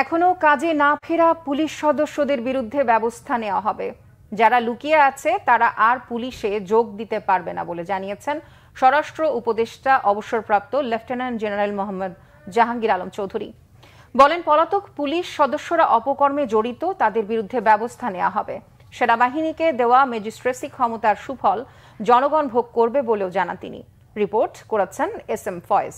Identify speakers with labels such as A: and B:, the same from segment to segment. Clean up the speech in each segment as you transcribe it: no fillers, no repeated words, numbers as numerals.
A: এখনো কাজে না ফেরা পুলিশ সদস্যদের বিরুদ্ধে ব্যবস্থা নেওয়া হবে। যারা লুকিয়ে আছে তারা আর পুলিশে যোগ দিতে পারবে না বলে জানিয়েছেন স্বরাষ্ট্র উপদেষ্টা অবসরপ্রাপ্ত লেফটেন্যান্ট জেনারেল মোহাম্মদ জাহাঙ্গীর আলম চৌধুরী। বলেন, পলাতক পুলিশ সদস্যরা অপকর্মে জড়িত, তাদের বিরুদ্ধে ব্যবস্থা নেওয়া হবে। সেনাবাহিনীকে দেওয়া ম্যাজিস্ট্রেসি ক্ষমতার সুফল জনগণ ভোগ করবে বলেও জানান তিনি। রিপোর্ট করেছেন SM ফয়েজ।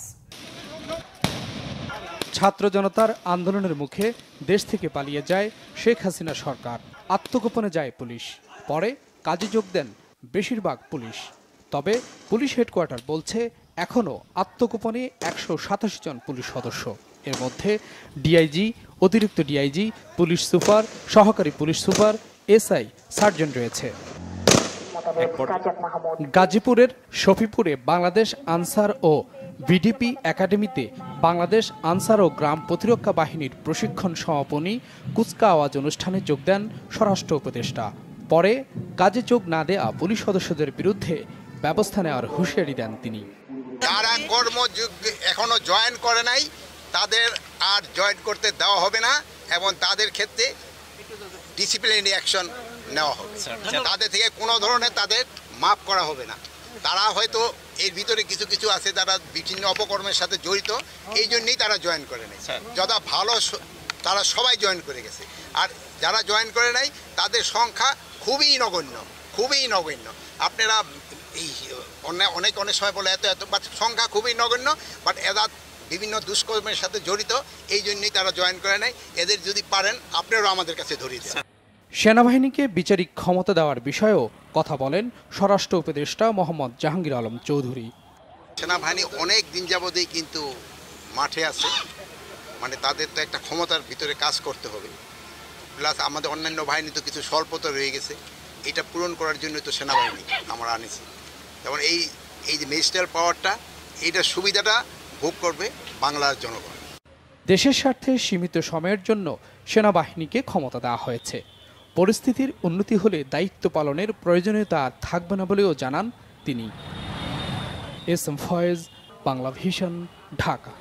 B: ছাত্র জনতার আন্দোলনের মুখে দেশ থেকে পালিয়ে যায় শেখ হাসিনা সরকার। আত্মগোপনে যায় পুলিশ, পরে কাজে যোগ দেন বেশিরভাগ পুলিশ। তবে পুলিশ হেডকোয়ার্টার বলছে এখনও আত্মগোপনে 187 জন পুলিশ সদস্য। এর মধ্যে ডিআইজি, অতিরিক্ত ডিআইজি, পুলিশ সুপার, সহকারী পুলিশ সুপার, SI, সার্জেন্ট রয়েছে। গাজীপুরের শফিপুরে বাংলাদেশ আনসার ও VDP একাডেমিতে বাংলাদেশ আনসার ও গ্রাম প্রতিরক্ষা বাহিনীর প্রশিক্ষণ সমাপনী কুচকাওয়াজ অনুষ্ঠানে যোগ দেন স্বরাষ্ট্র উপদেষ্টা। পরে কাজে যোগ না দেয়া পুলিশ সদস্যদের বিরুদ্ধে ব্যবস্থা নেওয়ার হুঁশিয়ারি দেন তিনি।
C: যারা কর্মযোগ এখনো জয়েন করে নাই তাদের আর জয়েন করতে দেওয়া হবে না এবং তাদের ক্ষেত্রে ডিসিপ্লিনারি অ্যাকশন নেওয়া হবে। তাদের থেকে কোনো ধরনের তাদের মাফ করা হবে না। তারা হয়তো এর ভিতরে কিছু কিছু আছে যারা বিভিন্ন অপকর্মের সাথে জড়িত, এই জন্যই তারা জয়েন করে নেয়। যথা ভালো তারা সবাই জয়েন করে গেছে, আর যারা জয়েন করে নাই তাদের সংখ্যা খুবই নগণ্য, খুবই নগণ্য। আপনারা এই অনেক সময় বলে এত বাট সংখ্যা খুবই নগণ্য, বাট এরা বিভিন্ন দুষ্কর্মের সাথে জড়িত, এই জন্যই তারা জয়েন করে নাই। এদের যদি পারেন আপনারাও আমাদের কাছে ধরিয়ে দেন।
B: সেনাবাহিনীকে বিচারিক ক্ষমতা দেওয়ার বিষয়েও কথা বলেন স্বরাষ্ট্র উপদেষ্টা মোহাম্মদ জাহাঙ্গীর আলম চৌধুরী।
C: সেনাবাহিনী অনেক দিন যাবতেই কিন্তু মাঠে আছে, মানে তাদের তো একটা ক্ষমতার ভিতরে কাজ করতে হবে। প্লাস আমাদের অন্যান্য বাহিনী তো কিছু স্বল্পতা রয়ে গেছে, এটা পূরণ করার জন্য তো সেনাবাহিনী আমরা আনিছি। যেমন এই যে ম্যাজিস্ট্রেট পাওয়ারটা, এইটার সুবিধাটা ভোগ করবে বাংলার জনগণ।
B: দেশের স্বার্থে সীমিত সময়ের জন্য সেনাবাহিনীকে ক্ষমতা দেওয়া হয়েছে। পরিস্থিতির উন্নতি হলে দায়িত্ব পালনের প্রয়োজনীয়তা থাকবে না বলেও জানান তিনি। SM Faiz, Bangla vision, Dhaka.